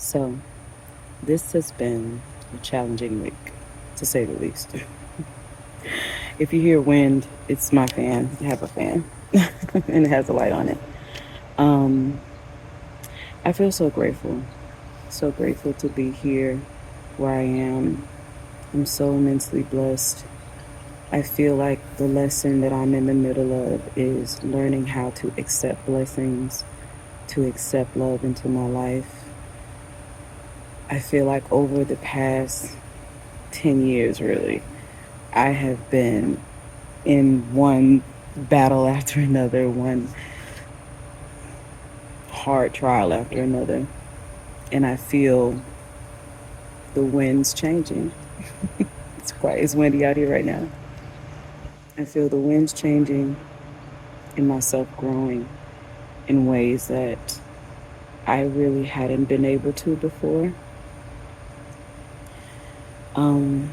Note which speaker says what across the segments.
Speaker 1: So, this has been a challenging week, to say the least. If you hear wind, it's my fan. I have a fan, and it has a light on it. Um, I feel so grateful to be here where I am. I'm so immensely blessed. I feel like the lesson that I'm in the middle of is learning how to accept blessings, to accept love into my life. I feel like over the past 10 years, really, I have been in one battle after another, one hard trial after another. And I feel the winds changing. It's windy out here right now. I feel the winds changing and myself growing in ways that I really hadn't been able to before. Um,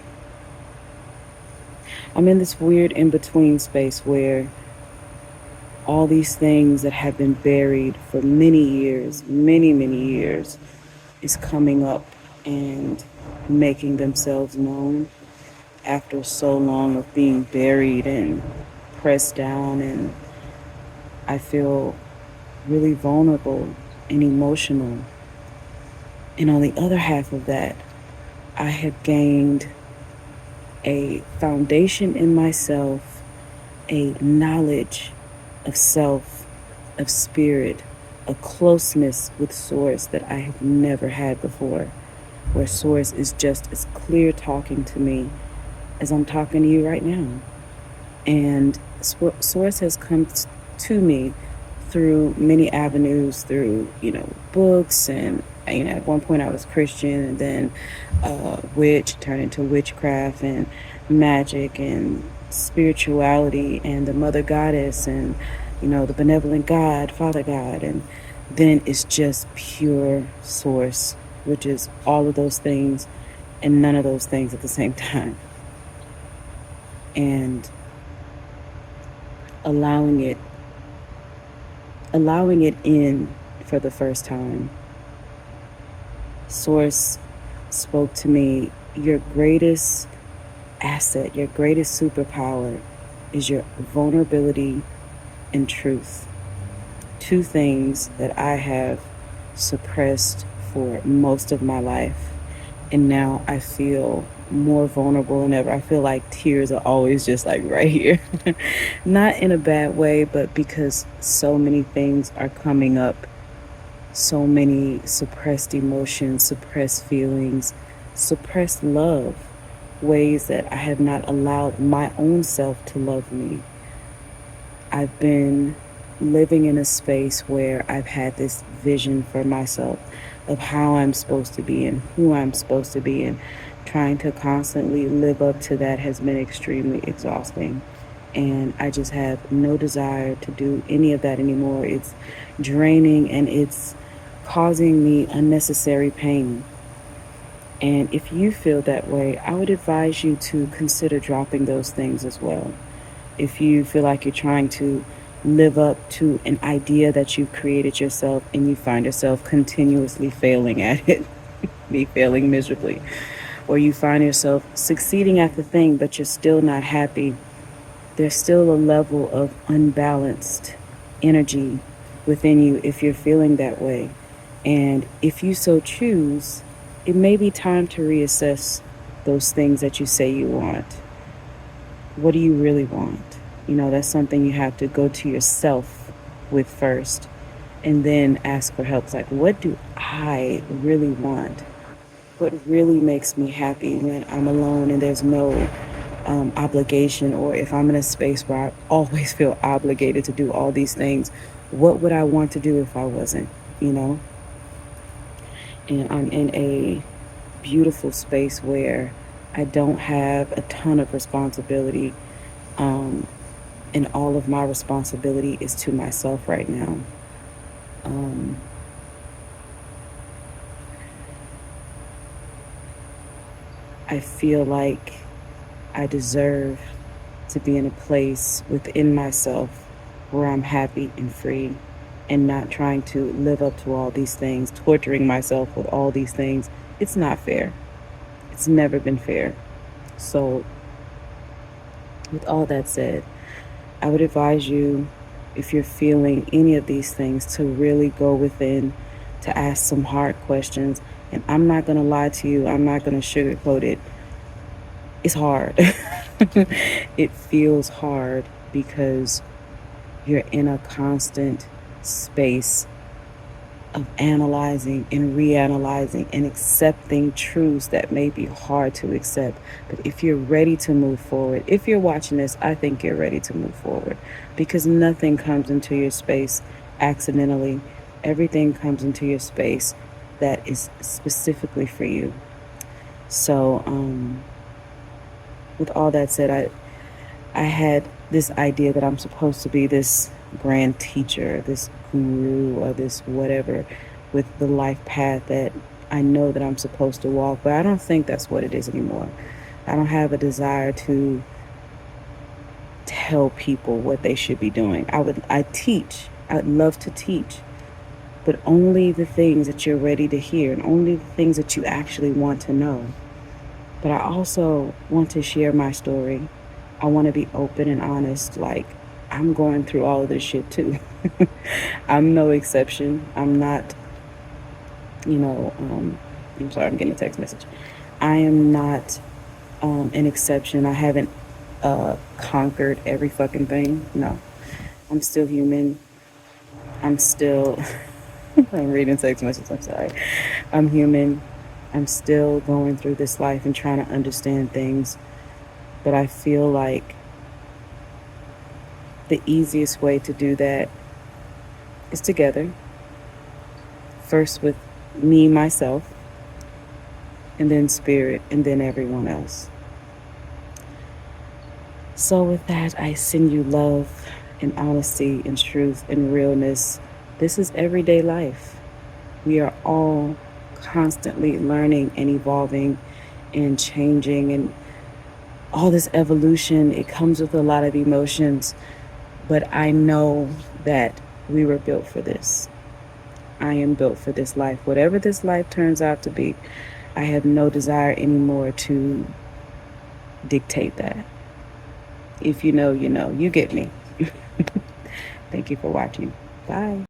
Speaker 1: I'm in this weird in between space where all these things that have been buried for many years, many years, is coming up and making themselves known after so long of being buried and pressed down. And I feel really vulnerable and emotional. And on the other half of that, I have gained a foundation in myself, a knowledge of self, of spirit, a closeness with Source that I have never had before, where Source is just as clear talking to me as I'm talking to you right now. And Source has come to me through many avenues, through, books. And, at one point I was Christian, and then witch turned into witchcraft and magic and spirituality and the mother goddess and, the benevolent God, Father God. And then it's just pure Source, which is all of those things and none of those things at the same time. And allowing it in for the first time. Source spoke to me, your greatest asset, your greatest superpower is your vulnerability and truth. Two things that I have suppressed for most of my life. And now I feel more vulnerable than ever. I feel like tears are always just like right here. Not in a bad way, but because so many things are coming up. So many suppressed emotions, suppressed feelings, suppressed love, ways that I have not allowed my own self to love me. I've been living in a space where I've had this vision for myself of how I'm supposed to be and who I'm supposed to be, and trying to constantly live up to that has been extremely exhausting. And I just have no desire to do any of that anymore. It's draining and it's causing me unnecessary pain. And if you feel that way, I would advise you to consider dropping those things as well. If you feel like you're trying to live up to an idea that you've created yourself and you find yourself continuously failing at it, me failing miserably, or you find yourself succeeding at the thing but you're still not happy, there's still a level of unbalanced energy within you if you're feeling that way. And if you so choose, it may be time to reassess those things that you say you want. What do you really want? That's something you have to go to yourself with first and then ask for help. It's like, what do I really want? What really makes me happy when I'm alone and there's no obligation, or if I'm in a space where I always feel obligated to do all these things, what would I want to do if I wasn't, you know? And I'm in a beautiful space where I don't have a ton of responsibility, and all of my responsibility is to myself right now. Um, I feel like I deserve to be in a place within myself where I'm happy and free. and not trying to live up to all these things, torturing myself with all these things. It's not fair. It's never been fair. So, with all that said, I would advise you, if you're feeling any of these things, to really go within, to ask some hard questions. And I'm not going to lie to you, I'm not going to sugarcoat it. It's hard. It feels hard because you're in a constant space of analyzing and reanalyzing and accepting truths that may be hard to accept. But if you're ready to move forward, if you're watching this, I think you're ready to move forward, because nothing comes into your space accidentally. Everything comes into your space that is specifically for you. So, with all that said, I had this idea that I'm supposed to be this grand teacher, this guru, or this whatever, with the life path that I know that I'm supposed to walk, but I don't think that's what it is anymore. I don't have a desire to tell people what they should be doing. I teach. I'd love to teach, but only the things that you're ready to hear and only the things that you actually want to know. But I also want to share my story. I want to be open and honest. Like, I'm going through all of this shit too. I'm no exception. I'm not, I'm sorry, I'm getting a text message. I am not an exception. I haven't conquered every fucking thing. No. I'm still human. I'm still, I'm reading text messages, I'm sorry. I'm human. I'm still going through this life and trying to understand things. But I feel like the easiest way to do that is together. First with me, myself, and then spirit, and then everyone else. So with that, I send you love and honesty and truth and realness. This is everyday life. We are all constantly learning and evolving and changing, and all this evolution, it comes with a lot of emotions, but I know that we were built for this. I am built for this life. Whatever this life turns out to be, I have no desire anymore to dictate that. If you know, you know. You get me. Thank you for watching. Bye.